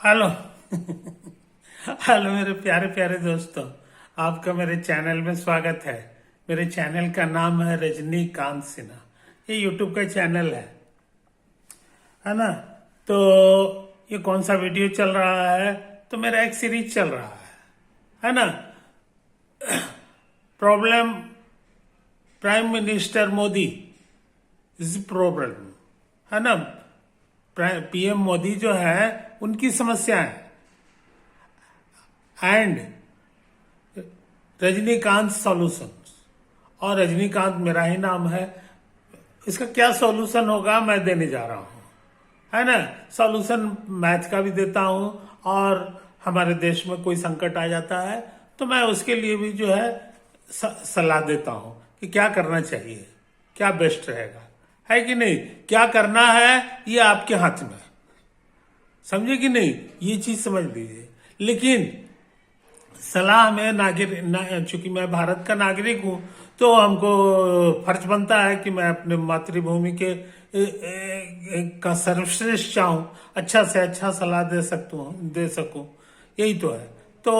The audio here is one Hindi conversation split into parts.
हेलो। हेलो मेरे प्यारे प्यारे दोस्तों, आपका मेरे चैनल में स्वागत है। मेरे चैनल का नाम है रजनीकांत सिन्हा। ये यूट्यूब का चैनल है ना। तो ये कौन सा वीडियो चल रहा है? तो मेरा एक सीरीज चल रहा है ना। Problem prime minister Modi is problem, है ना। पीएम मोदी जो है उनकी समस्याएं एंड रजनीकांत सॉल्यूशंस। और रजनीकांत मेरा ही नाम है। इसका क्या सॉल्यूशन होगा मैं देने जा रहा हूं, है ना। सॉल्यूशन मैथ का भी देता हूं, और हमारे देश में कोई संकट आ जाता है तो मैं उसके लिए भी जो है सलाह देता हूं कि क्या करना चाहिए, क्या बेस्ट रहेगा, है कि नहीं। क्या करना है ये आपके हाथ में, समझे कि नहीं, ये चीज समझ लीजिए। लेकिन सलाह में चूंकि मैं भारत का नागरिक हूं तो हमको फर्ज बनता है कि मैं अपने मातृभूमि के का सर्वश्रेष्ठ चाहूं, अच्छा से अच्छा सलाह दे सकूं। यही तो है। तो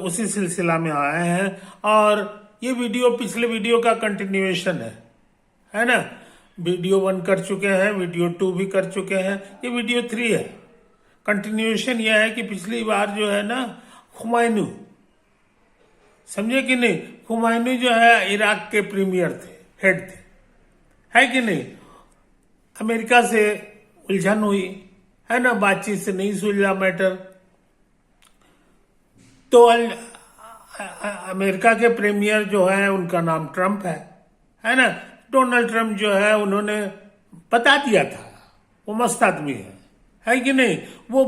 उसी सिलसिला में आए हैं, और ये वीडियो पिछले वीडियो का कंटिन्यूएशन है ना। वीडियो 1 कर चुके हैं, वीडियो 2 भी कर चुके हैं, ये वीडियो 3 है। कंटिन्यूएशन यह है कि पिछली बार जो है ना, हुमायूं, समझे कि नहीं, हुमायूं जो है इराक के प्रीमियर थे, हेड थे, है कि नहीं। अमेरिका से उलझन हुई, है ना, बातचीत से नहीं सुलझा मैटर। तो अमेरिका के प्रीमियर जो है उनका नाम ट्रंप है ना। डोनाल्ड ट्रंप जो है उन्होंने बता दिया था, वो मस्त आदमी है कि नहीं। वो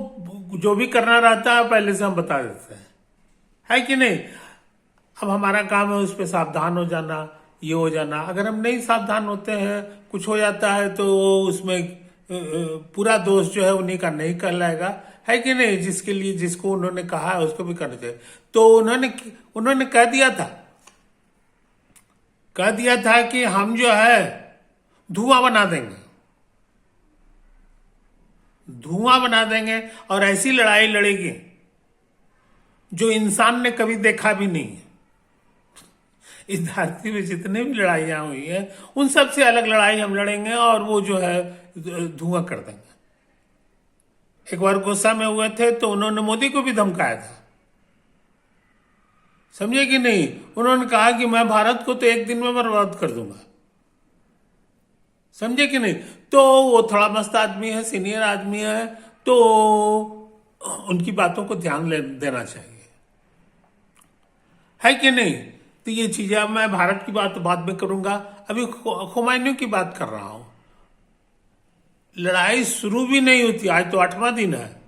जो भी करना रहता है पहले से हम बता देते हैं, है कि नहीं। अब हमारा काम है उस पर सावधान हो जाना, ये हो जाना। अगर हम नहीं सावधान होते हैं, कुछ हो जाता है तो उसमें पूरा दोष जो है उन्हीं का नहीं कहलाएगा, है कि नहीं। जिसके लिए जिसको उन्होंने कहा है उसको भी करना चाहिए। तो उन्होंने कह दिया था कि हम जो है धुआं बना देंगे और ऐसी लड़ाई लड़ेगी जो इंसान ने कभी देखा भी नहीं है। इस धरती में जितने भी लड़ाइयां हुई हैं उन सब से अलग लड़ाई हम लड़ेंगे, और वो जो है धुआं कर देंगे। एक बार गुस्सा में हुए थे तो उन्होंने मोदी को भी धमकाया था, समझे कि नहीं। उन्होंने कहा कि मैं भारत को तो एक दिन में बर्बाद कर दूंगा, समझे कि नहीं। तो वो थोड़ा मस्त आदमी है, सीनियर आदमी है, तो उनकी बातों को ध्यान देना चाहिए, है कि नहीं। तो ये चीजें, अब मैं भारत की बात बाद में करूंगा, अभी हुमायूं की बात कर रहा हूं। लड़ाई शुरू भी नहीं हुई थी, आज तो 8वां दिन है।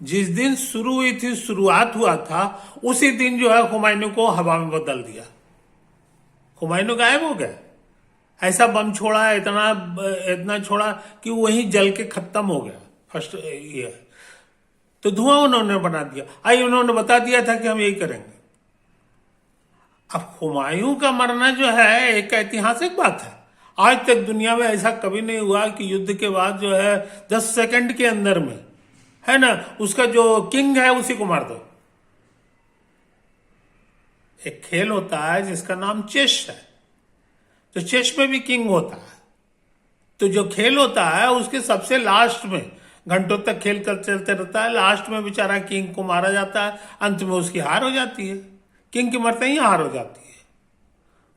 जिस दिन शुरू हुई थी, शुरुआत हुआ था, उसी दिन जो है हुमायूं को हवा में बदल दिया। हुमायूं गायब हो गए। ऐसा बम छोड़ा, इतना छोड़ा कि वही जल के खत्म हो गया। फर्स्ट ये, तो धुआं उन्होंने बना दिया। उन्होंने बता दिया था कि हम यही करेंगे। अब हुमायूं का मरना जो है एक ऐतिहासिक बात है। आज तक दुनिया में ऐसा कभी नहीं हुआ कि युद्ध के बाद जो है 10 सेकंड के अंदर में, है ना, उसका जो किंग है उसी को मार दो। एक खेल होता है जिसका नाम चेस है, तो चेस में भी किंग होता है। तो जो खेल होता है उसके सबसे लास्ट में, घंटों तक खेल चलते रहता है, लास्ट में बेचारा किंग को मारा जाता है, अंत में उसकी हार हो जाती है। किंग के मरते ही हार हो जाती है।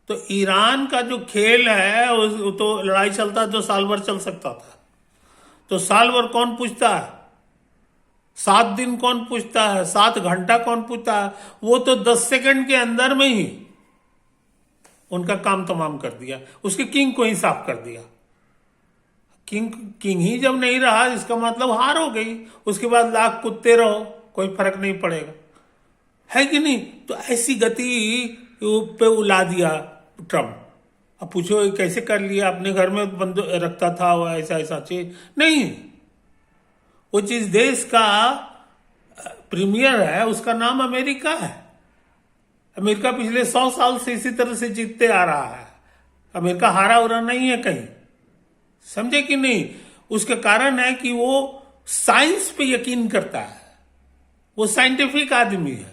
तो ईरान का जो खेल है तो लड़ाई चलता है तो साल भर चल सकता था। तो साल भर कौन पूछता है, 7 दिन कौन पूछता है, 7 घंटा कौन पूछता है। वो तो 10 सेकंड के अंदर में ही उनका काम तमाम कर दिया, उसके किंग को ही साफ कर दिया। किंग ही जब नहीं रहा, इसका मतलब हार हो गई। उसके बाद लाख कुत्ते रहो, कोई फर्क नहीं पड़ेगा, है कि नहीं। तो ऐसी गति पे उला दिया ट्रम्प। अब पूछो कैसे कर लिया, अपने घर में बंद रखता था वो ऐसा चीज नहीं। वो जिस देश का प्रीमियर है उसका नाम अमेरिका है। अमेरिका पिछले 100 साल से इसी तरह से जीतते आ रहा है। अमेरिका हारा उरा नहीं है कहीं, समझे कि नहीं। उसका कारण है कि वो साइंस पे यकीन करता है। वो साइंटिफिक आदमी है।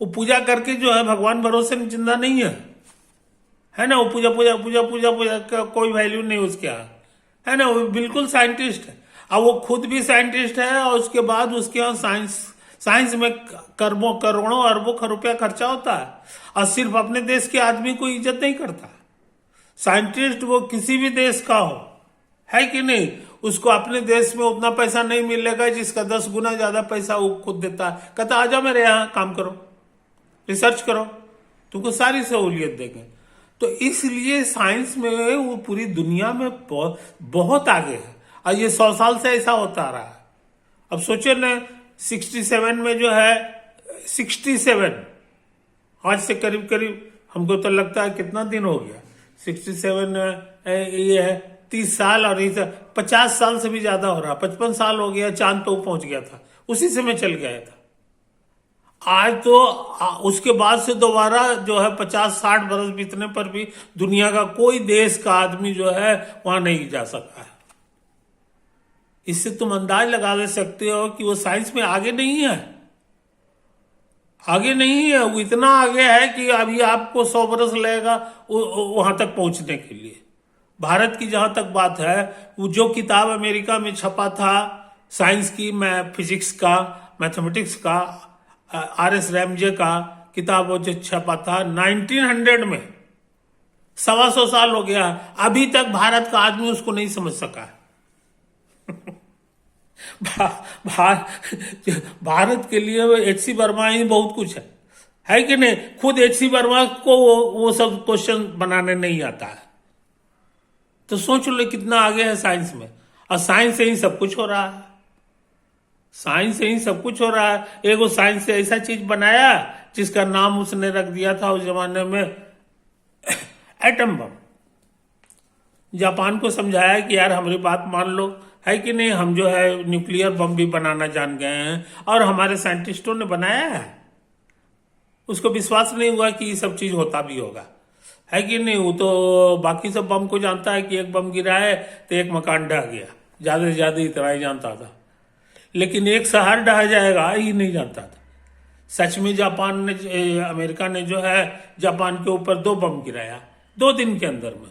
वो पूजा करके जो है भगवान भरोसे जिंदा नहीं है ना। वो पूजा पूजा पूजा पूजा पूजा का कोई वैल्यू नहीं उसके यहाँ, है ना। वो बिल्कुल साइंटिस्ट है। अब वो खुद भी साइंटिस्ट है और उसके बाद उसके यहाँ साइंस में करोड़ों अरबों रुपया खर्चा होता है, और सिर्फ अपने देश के आदमी को इज्जत नहीं करता। साइंटिस्ट वो किसी भी देश का हो, है कि नहीं, उसको अपने देश में उतना पैसा नहीं मिलेगा जिसका 10 गुना ज्यादा पैसा वो खुद देता है। कहता आजा मेरे यहाँ काम करो, रिसर्च करो, तुमको सारी सहूलियत देंगे। तो इसलिए साइंस में वो पूरी दुनिया में बहुत आगे है, और ये 100 साल से ऐसा होता रहा है। अब सोचिए ना, 67 में जो है 67, आज से करीब करीब हमको तो लगता है कितना दिन हो गया, 67 ये है 30 साल, और ये 50 साल से भी ज्यादा हो रहा, 55 साल हो गया। चांद पे वो पहुंच गया था, उसी से मैं चल गया था। आज तो उसके बाद से दोबारा जो है 50-60 बरस बीतने पर भी दुनिया का कोई देश का आदमी जो है वहां नहीं जा सका है। इससे तुम अंदाज लगा ले सकते हो कि वो साइंस में आगे नहीं है, आगे नहीं है। वो इतना आगे है कि अभी आपको 100 बरस लगेगा वहां तक पहुंचने के लिए। भारत की जहां तक बात है, वो जो किताब अमेरिका में छपा था साइंस की, फिजिक्स का, मैथमेटिक्स का, RS रैमजे का किताब वो जो छपा था 1900 में, 125 साल हो गया, अभी तक भारत का आदमी उसको नहीं समझ सका है। भारत के लिए HC वर्मा ही बहुत कुछ है कि नहीं। खुद HC वर्मा को वो सब क्वेश्चन बनाने नहीं आता है। तो सोच लो कितना आगे है साइंस में, और साइंस से ही सब कुछ हो रहा है। साइंस से ही सब कुछ हो रहा है। एगो साइंस से ऐसा चीज बनाया जिसका नाम उसने रख दिया था उस जमाने में एटम बम। जापान को समझाया कि यार हमारी बात मान लो, है कि नहीं, हम जो है न्यूक्लियर बम भी बनाना जान गए हैं, और हमारे साइंटिस्टों ने बनाया है। उसको विश्वास नहीं हुआ कि ये सब चीज होता भी होगा, है कि नहीं। वो तो बाकी सब बम को जानता है कि एक बम गिरा है तो एक मकान ढह गया, ज्यादा से ज्यादा इतना ही जानता था। लेकिन एक शहर ढह जाएगा ये नहीं जानता था। सच में अमेरिका ने जो है जापान के ऊपर 2 बम गिराया 2 दिन के अंदर में।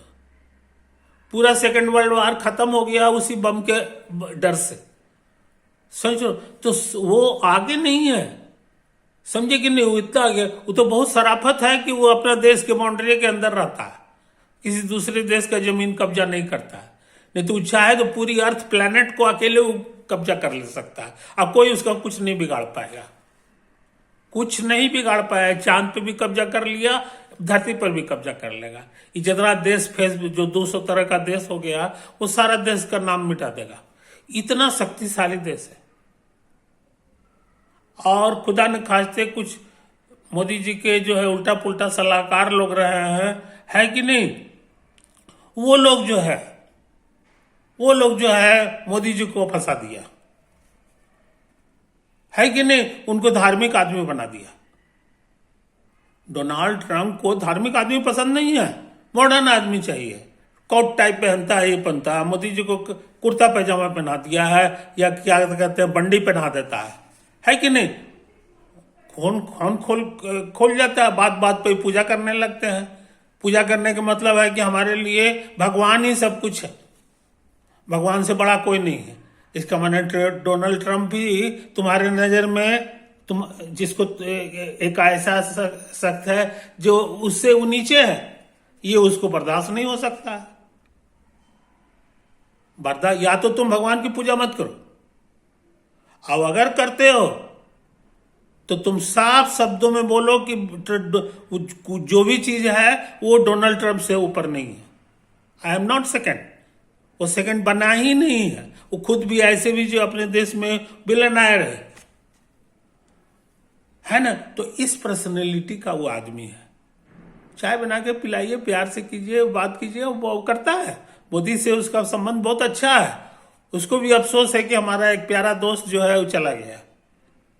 पूरा सेकेंड वर्ल्ड वार खत्म हो गया उसी बम के डर से। समझो, तो वो आगे नहीं है, समझे कि नहीं। वो इतना आगे, वो तो बहुत शराफत है कि वो अपना देश के बाउंड्री के अंदर रहता है, किसी दूसरे देश का जमीन कब्जा नहीं करता है। नहीं तो चाहे तो पूरी अर्थ प्लेनेट को अकेले वो कब्जा कर ले सकता है, अब कोई उसका कुछ नहीं बिगाड़ पाएगा, कुछ नहीं बिगाड़ पाया। चांद पे भी कब्जा कर लिया, धरती पर भी कब्जा कर लेगा। ये जितना देश फेस जो 200 तरह का देश हो गया, वो सारा देश का नाम मिटा देगा। इतना शक्तिशाली देश है। और खुदा न खास्ते कुछ मोदी जी के जो है उल्टा पुल्टा सलाहकार लोग रहे हैं, है कि नहीं। वो लोग जो है मोदी जी को फंसा दिया, है कि नहीं, उनको धार्मिक आदमी बना दिया। डोनाल्ड ट्रंप को धार्मिक आदमी पसंद नहीं है, मॉडर्न आदमी चाहिए। कोट टाइप पहनता है, ये पहनता है। मोदी जी को कुर्ता पैजामा पहना दिया है, या क्या कहते हैं बंडी पहना देता है कि नहीं। खोल जाता है, बात बात पे पूजा करने लगते हैं। पूजा करने का मतलब है कि हमारे लिए भगवान ही सब कुछ है, भगवान से बड़ा कोई नहीं है। इसका माने डोनाल्ड ट्रंप भी तुम्हारे नजर में तुम जिसको एक ऐसा शख्स है जो उससे वो नीचे है, ये उसको बर्दाश्त नहीं हो सकता है। या तो तुम भगवान की पूजा मत करो, अब अगर करते हो तो तुम साफ शब्दों में बोलो कि जो भी चीज है वो डोनाल्ड ट्रंप से ऊपर नहीं है। आई एम नॉट सेकेंड, वो सेकेंड बना ही नहीं है। वो खुद भी ऐसे भी जो अपने देश में बिलियनर है ना। तो इस पर्सनैलिटी का वो आदमी है। चाय बना के पिलाइए, प्यार से कीजिए, बात कीजिए, वो करता है। मोदी से उसका संबंध बहुत अच्छा है। उसको भी अफसोस है कि हमारा एक प्यारा दोस्त जो है वो चला गया,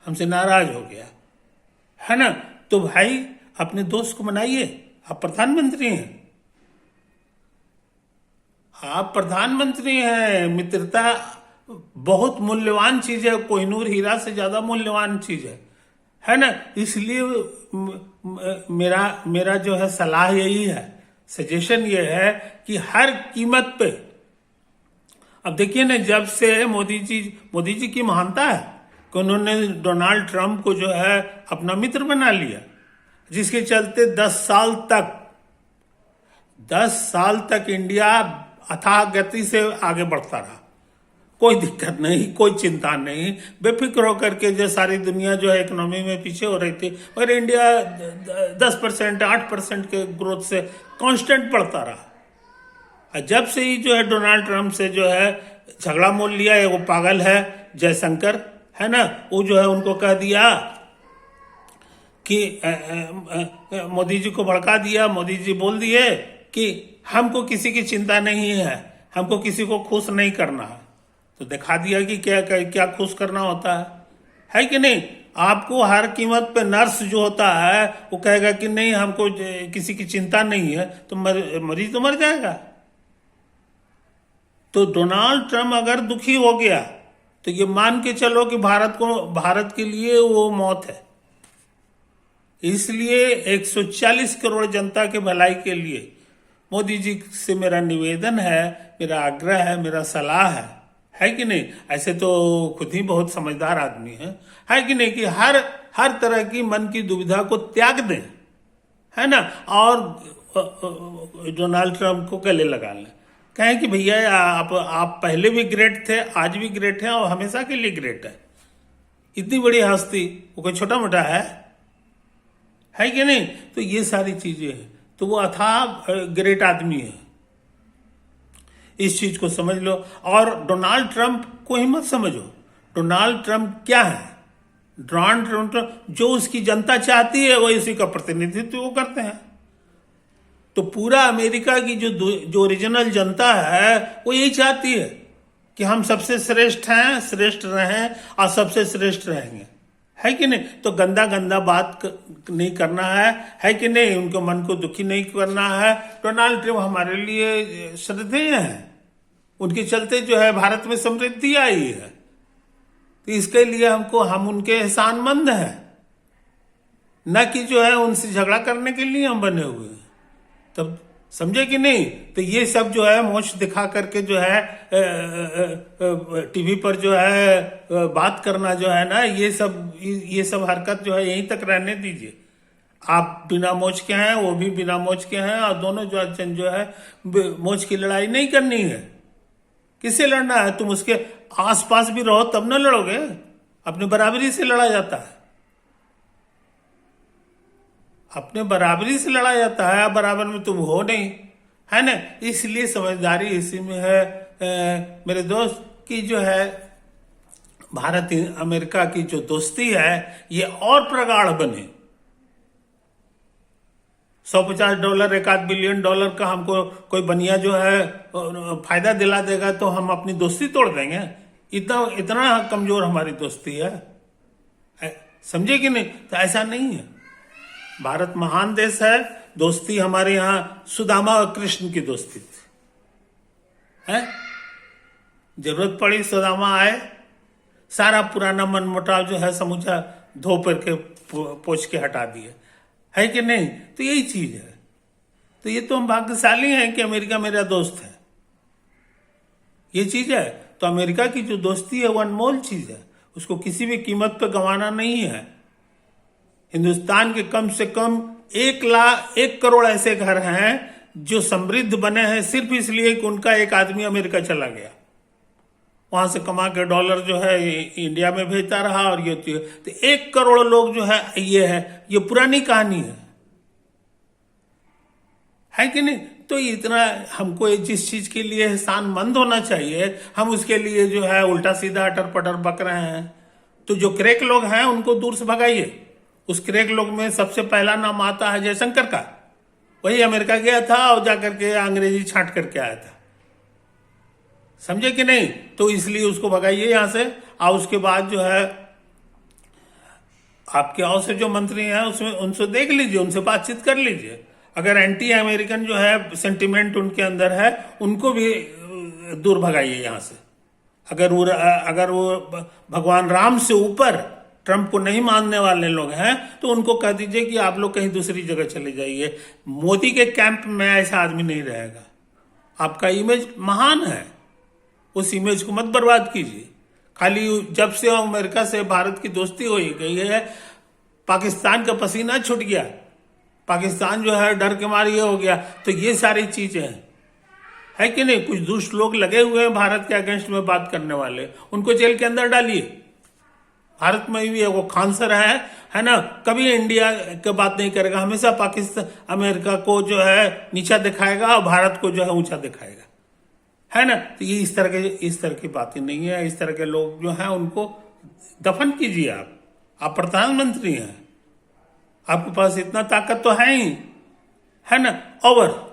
हमसे नाराज हो गया, है ना। तो भाई अपने दोस्त को मनाइए, आप प्रधानमंत्री हैं, आप प्रधानमंत्री हैं। मित्रता बहुत मूल्यवान चीज है, कोहिनूर हीरा से ज्यादा मूल्यवान चीज है ना। इसलिए मेरा मेरा जो है सलाह यही है, सजेशन ये है कि हर कीमत पे, अब देखिए ना, जब से मोदी जी की महानता है कि उन्होंने डोनाल्ड ट्रंप को जो है अपना मित्र बना लिया, जिसके चलते 10 साल तक इंडिया अथाह गति से आगे बढ़ता रहा। कोई दिक्कत नहीं, कोई चिंता नहीं, बेफिक्र होकर के जो सारी दुनिया जो है इकोनॉमी में पीछे हो रही थी, मगर इंडिया 10%, 8% के ग्रोथ से कांस्टेंट बढ़ता रहा। जब से ही जो है डोनाल्ड ट्रंप से जो है झगड़ा मोल लिया है, वो पागल है जयशंकर, है ना, वो जो है उनको कह दिया कि मोदी जी को भड़का दिया। मोदी जी बोल दिए कि हमको किसी की चिंता नहीं है, हमको किसी को खुश नहीं करना है। तो दिखा दिया कि क्या खुश करना होता है कि नहीं। आपको हर कीमत पे नर्स जो होता है वो कहेगा कि नहीं हमको किसी की चिंता नहीं है, तो मरीज तो मर जाएगा। तो डोनाल्ड ट्रंप अगर दुखी हो गया तो ये मान के चलो कि भारत के लिए वो मौत है। इसलिए 140 करोड़ जनता के भलाई के लिए मोदी जी से मेरा निवेदन है, मेरा आग्रह है, मेरा सलाह है कि नहीं। ऐसे तो खुद ही बहुत समझदार आदमी है कि नहीं, कि हर तरह की मन की दुविधा को त्याग दें, है ना, और डोनाल्ड ट्रंप को गले लगा लें। कहें कि भैया आप पहले भी ग्रेट थे, आज भी ग्रेट हैं और हमेशा के लिए ग्रेट है। इतनी बड़ी हस्ती वो कोई छोटा मोटा है कि नहीं। तो ये सारी चीजें हैं, तो वो अथाह ग्रेट आदमी है, इस चीज को समझ लो। और डोनाल्ड ट्रंप को ही मत समझो। डोनाल्ड ट्रंप क्या है? डोनाल्ड ट्रंप जो उसकी जनता चाहती है वो इसी का प्रतिनिधित्व वो करते हैं। तो पूरा अमेरिका की जो ओरिजिनल जनता है वो यही चाहती है कि हम सबसे श्रेष्ठ हैं, श्रेष्ठ रहें और सबसे श्रेष्ठ रहेंगे, है कि नहीं। तो गंदा बात नहीं करना है कि नहीं, उनके मन को दुखी नहीं करना है। डोनाल्ड ट्रंप हमारे लिए श्रद्धेय है, उनके चलते जो है भारत में समृद्धि आई है, तो इसके लिए हम उनके एहसानमंद हैं, न कि जो है उनसे झगड़ा करने के लिए हम बने हुए हैं। तब समझे कि नहीं। तो ये सब जो है मोछ दिखा करके जो है टीवी पर जो है बात करना जो है ना, ये सब हरकत जो है यहीं तक रहने दीजिए। आप बिना मोच के हैं, वो भी बिना मोच के हैं, और दोनों जो है मोच की लड़ाई नहीं करनी है। किससे लड़ना है? तुम उसके आसपास भी रहो तब ना लड़ोगे, अपने बराबरी से लड़ा जाता है, अपने बराबरी से लड़ा जाता है, बराबर में तुम हो नहीं, है ना। इसलिए समझदारी इसी में है मेरे दोस्त, की जो है भारत अमेरिका की जो दोस्ती है ये और प्रगाढ़ बने। $150 $1 बिलियन का हमको कोई बनिया जो है फायदा दिला देगा तो हम अपनी दोस्ती तोड़ देंगे? इतना कमजोर हमारी दोस्ती है, समझे कि नहीं। तो ऐसा नहीं है, भारत महान देश है। दोस्ती हमारे यहाँ सुदामा और कृष्ण की दोस्ती थी, है। जरूरत पड़ी सुदामा आए, सारा पुराना मनमुटाव जो है समूचा धो पर के पोछ के हटा दिए, है कि नहीं। तो यही चीज है। तो ये तो हम भाग्यशाली हैं कि अमेरिका मेरा दोस्त है, ये चीज है। तो अमेरिका की जो दोस्ती है वो अनमोल चीज है, उसको किसी भी कीमत पर गंवाना नहीं है। हिंदुस्तान के कम से कम 1 करोड़ ऐसे घर हैं जो समृद्ध बने हैं सिर्फ इसलिए कि उनका एक आदमी अमेरिका चला गया, वहां से कमा के डॉलर जो है इंडिया में भेजता रहा, और ये तो 1 करोड़ लोग जो है ये पुरानी कहानी है कि नहीं। तो इतना हमको जिस चीज के लिए एहसानमंद होना चाहिए, हम उसके लिए जो है उल्टा सीधा अटर पटर बक रहे हैं। तो जो क्रेक लोग हैं उनको दूर से भगाइए। उस क्रेक लोग में सबसे पहला नाम आता है जयशंकर का, वही अमेरिका गया था और जाकर के अंग्रेजी छांट करके आया था, समझे कि नहीं। तो इसलिए उसको भगाइए यहां से। और उसके बाद जो है आपके और से जो मंत्री हैं उसमें उनसे देख लीजिए, उनसे बातचीत कर लीजिए। अगर एंटी अमेरिकन जो है सेंटिमेंट उनके अंदर है, उनको भी दूर भगाइए यहां से। अगर वो भगवान राम से ऊपर ट्रंप को नहीं मानने वाले लोग हैं तो उनको कह दीजिए कि आप लोग कहीं दूसरी जगह चले जाइए। मोदी के कैंप में ऐसा आदमी नहीं रहेगा। आपका इमेज महान है, उस इमेज को मत बर्बाद कीजिए। खाली जब से अमेरिका से भारत की दोस्ती हो गई है, पाकिस्तान का पसीना छूट गया, पाकिस्तान जो है डर के मारे ये हो गया। तो ये सारी चीजें है कि नहीं। कुछ दुष्ट लोग लगे हुए हैं भारत के अगेंस्ट में बात करने वाले, उनको जेल के अंदर डालिए। भारत में भी वो खान सर है ना, कभी इंडिया की बात नहीं करेगा, हमेशा पाकिस्तान अमेरिका को जो है नीचा दिखाएगा और भारत को जो है ऊंचा दिखाएगा, है ना। तो ये इस तरह की बातें नहीं है। इस तरह के लोग जो हैं उनको दफन कीजिए। आप प्रधानमंत्री हैं, आपके पास इतना ताकत तो है ही, है ना। ओवर।